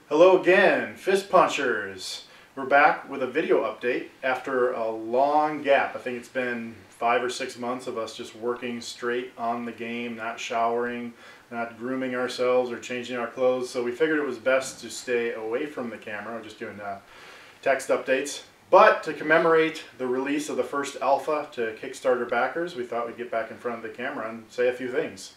Hello again, Fist Punchers. We're back with a video update after a long gap. I think it's been 5 or 6 months of us just working straight on the game, not showering, not grooming ourselves or changing our clothes. So we figured it was best to stay away from the camera. We're just doing text updates. But to commemorate the release of the first alpha to Kickstarter backers, we thought we'd get back in front of the camera and say a few things.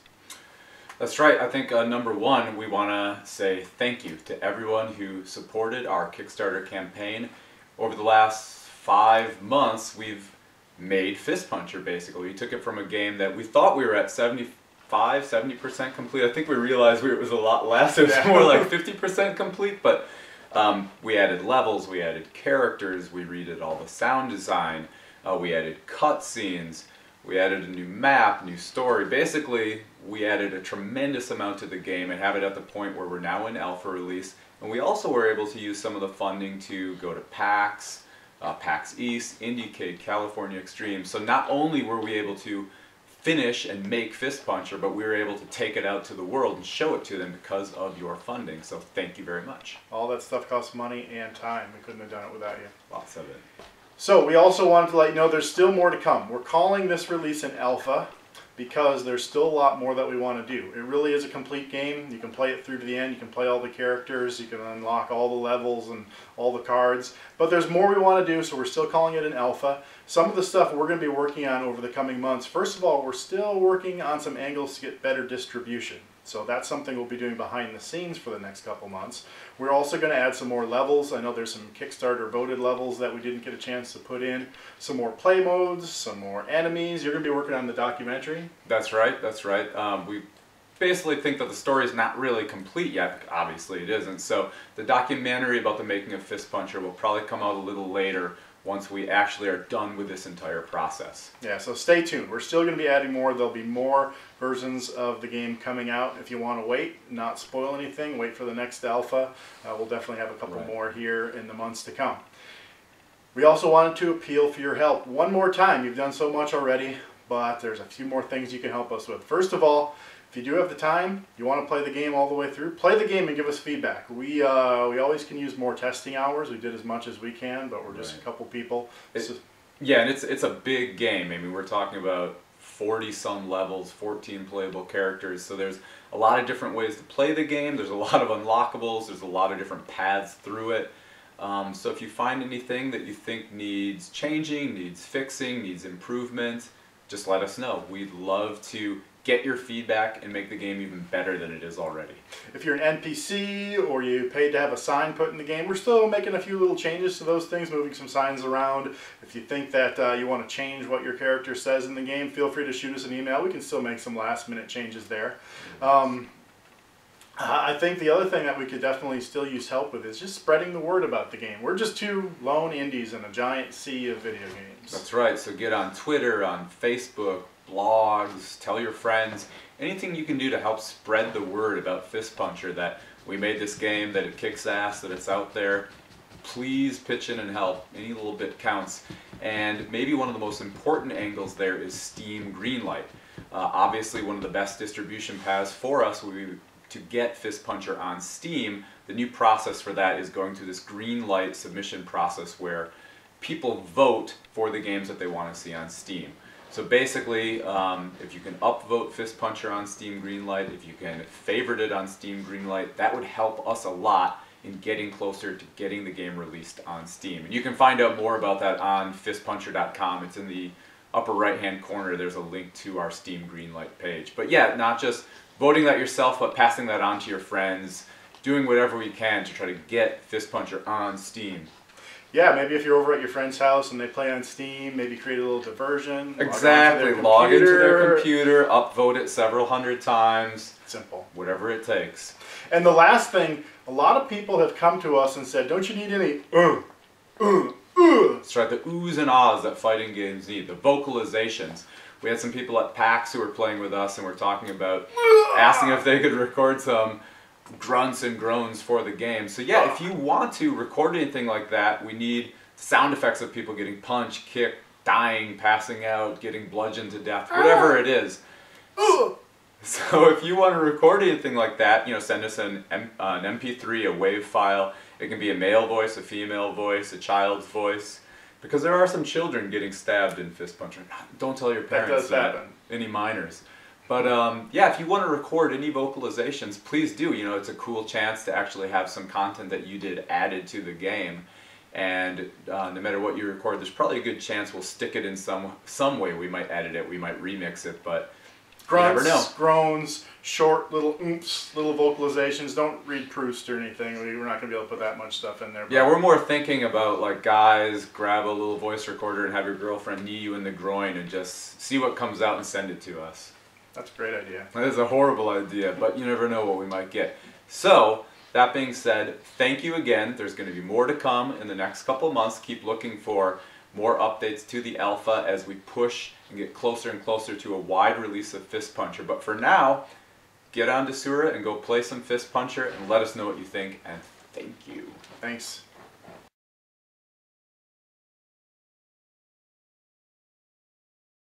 That's right. I think number one, we want to say thank you to everyone who supported our Kickstarter campaign. Over the last 5 months, we've made Fist Puncher, basically. We took it from a game that we thought we were at 70% complete. I think we realized it was a lot less. It was more like 50% complete, but we added levels, we added characters, we redid all the sound design, we added cutscenes, we added a new map, new story. Basically, we added a tremendous amount to the game and have it at the point where we're now in alpha release. And we also were able to use some of the funding to go to PAX, PAX East, Indiecade, California Extreme. So not only were we able to finish and make Fist Puncher, but we were able to take it out to the world and show it to them because of your funding. So thank you very much. All that stuff costs money and time. We couldn't have done it without you. Lots of it. So we also wanted to let you know there's still more to come. We're calling this release an alpha because there's still a lot more that we want to do. It really is a complete game. You can play it through to the end. You can play all the characters. You can unlock all the levels and all the cards. But there's more we want to do, so we're still calling it an alpha. Some of the stuff we're going to be working on over the coming months. First of all, we're still working on some angles to get better distribution. So that's something we'll be doing behind the scenes for the next couple months. We're also going to add some more levels. I know there's some Kickstarter voted levels that we didn't get a chance to put in. Some more play modes, some more enemies. You're going to be working on the documentary. That's right, that's right. We basically think that the story is not really complete yet. Obviously it isn't. So the documentary about the making of Fist Puncher will probably come out a little later once we actually are done with this entire process. Yeah, so stay tuned. We're still going to be adding more. There'll be more versions of the game coming out. If you want to wait, not spoil anything, wait for the next alpha. We'll definitely have a couple more here in the months to come. We also wanted to appeal for your help one more time. You've done so much already, but there's a few more things you can help us with. First of all, if you do have the time, you want to play the game all the way through, play the game and give us feedback. We always can use more testing hours. We did as much as we can, but we're just a couple people. Yeah, and it's a big game. I mean, we're talking about 40-some levels, 14 playable characters, so there's a lot of different ways to play the game. There's a lot of unlockables. There's a lot of different paths through it. So if you find anything that you think needs changing, needs fixing, needs improvement, just let us know. We'd love to get your feedback and make the game even better than it is already. If you're an NPC or you paid to have a sign put in the game, we're still making a few little changes to those things, moving some signs around. If you think that you want to change what your character says in the game, feel free to shoot us an email. We can still make some last-minute changes there. I think the other thing that we could definitely still use help with is just spreading the word about the game. We're just two lone indies in a giant sea of video games. That's right, so get on Twitter, on Facebook, blogs, tell your friends, anything you can do to help spread the word about Fist Puncher, that we made this game, that it kicks ass, that it's out there. Please pitch in and help. Any little bit counts. And maybe one of the most important angles there is Steam Greenlight. Obviously one of the best distribution paths for us would be to get Fist Puncher on Steam. The new process for that is going through this Greenlight submission process where people vote for the games that they want to see on Steam. So basically, if you can upvote Fist Puncher on Steam Greenlight, if you can favorite it on Steam Greenlight, that would help us a lot in getting closer to getting the game released on Steam. And you can find out more about that on fistpuncher.com. It's in the upper right-hand corner. There's a link to our Steam Greenlight page. But yeah, not just voting that yourself, but passing that on to your friends, doing whatever we can to try to get Fist Puncher on Steam. Yeah, maybe if you're over at your friend's house and they play on Steam, maybe create a little diversion. Exactly, log into their computer, upvote it several hundred times. Simple. Whatever it takes. And the last thing, a lot of people have come to us and said, don't you need any That's right, the oohs and ahs that fighting games need, the vocalizations. We had some people at PAX who were playing with us and were talking about asking if they could record some grunts and groans for the game. So yeah, if you want to record anything like that, we need sound effects of people getting punched, kicked, dying, passing out, getting bludgeoned to death, whatever it is. So if you want to record anything like that, you know, send us an MP3, a WAV file. It can be a male voice, a female voice, a child's voice. Because there are some children getting stabbed in fist puncher. Don't tell your parents that. Does happen. Any minors. But yeah, if you want to record any vocalizations, please do. You know, it's a cool chance to actually have some content that you did added to the game. And no matter what you record, there's probably a good chance we'll stick it in some way. We might edit it, we might remix it, but grunts, you never know. groans, short little oomps, little vocalizations. Don't read Proust or anything. We're not going to be able to put that much stuff in there. Yeah, we're more thinking about like guys, grab a little voice recorder and have your girlfriend knee you in the groin and just see what comes out and send it to us. That's a great idea. That is a horrible idea, but you never know what we might get. So, that being said, thank you again. There's going to be more to come in the next couple months. Keep looking for more updates to the alpha as we push and get closer and closer to a wide release of Fist Puncher. But for now, get on to Sura and go play some Fist Puncher and let us know what you think, and thank you. Thanks.